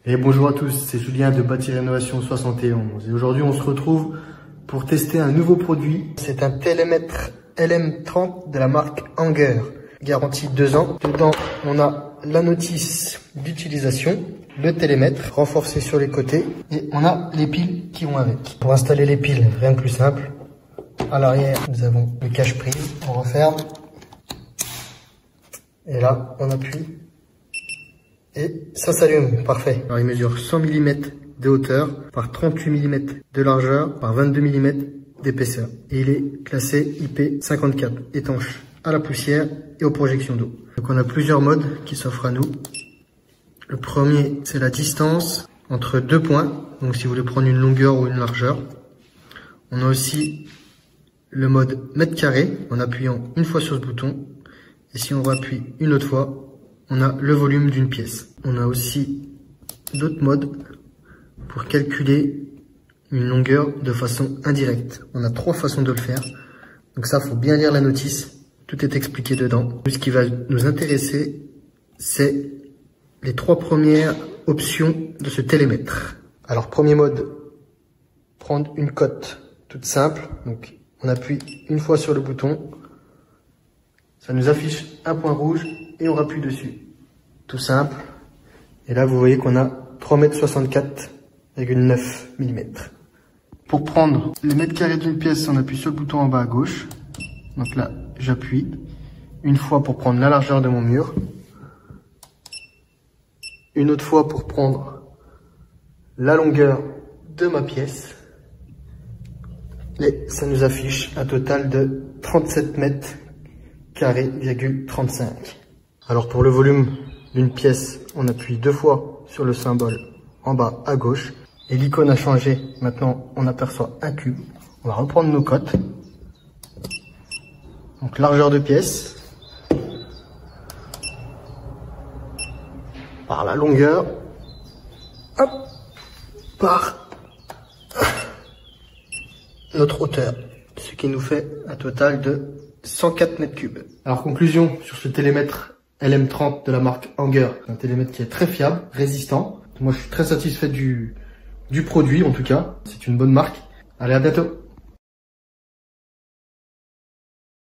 Et bonjour à tous, c'est Julien de Bâti Rénovation 71. Et aujourd'hui, on se retrouve pour tester un nouveau produit. C'est un télémètre LM30 de la marque Hanger. Garantie 2 ans. Dedans, on a la notice d'utilisation, le télémètre renforcé sur les côtés et on a les piles qui vont avec. Pour installer les piles, rien de plus simple. À l'arrière, nous avons le cache-prise. On referme. Et là, on appuie. Et ça s'allume, parfait. Alors il mesure 100 mm de hauteur par 38 mm de largeur par 22 mm d'épaisseur. Et il est classé IP54, étanche à la poussière et aux projections d'eau. Donc on a plusieurs modes qui s'offrent à nous. Le premier, c'est la distance entre deux points. Donc si vous voulez prendre une longueur ou une largeur. On a aussi le mode mètre carré en appuyant une fois sur ce bouton. Et si on appuie une autre fois, on a le volume d'une pièce. On a aussi d'autres modes pour calculer une longueur de façon indirecte. On a 3 façons de le faire. Donc ça, faut bien lire la notice. Tout est expliqué dedans. Ce qui va nous intéresser, c'est les 3 premières options de ce télémètre. Alors, premier mode, prendre une cote toute simple. Donc, on appuie une fois sur le bouton. Ça nous affiche un point rouge et on appuie dessus. Tout simple. Et là, vous voyez qu'on a 3,64,9 mm. Pour prendre le mètre carré d'une pièce, on appuie sur le bouton en bas à gauche. Donc là, j'appuie une fois pour prendre la largeur de mon mur. Une autre fois pour prendre la longueur de ma pièce. Et ça nous affiche un total de 37 mètres carrés,35. Alors pour le volume d'une pièce, on appuie 2 fois sur le symbole en bas à gauche. Et l'icône a changé. Maintenant, on aperçoit un cube. On va reprendre nos cotes. Donc largeur de pièce. Par la longueur. Hop. Par notre hauteur. Ce qui nous fait un total de 104 mètres cubes. Alors conclusion sur ce télémètre LM30 de la marque Hanger. Un télémètre qui est très fiable, résistant. Moi je suis très satisfait du produit en tout cas. C'est une bonne marque. Allez, à bientôt.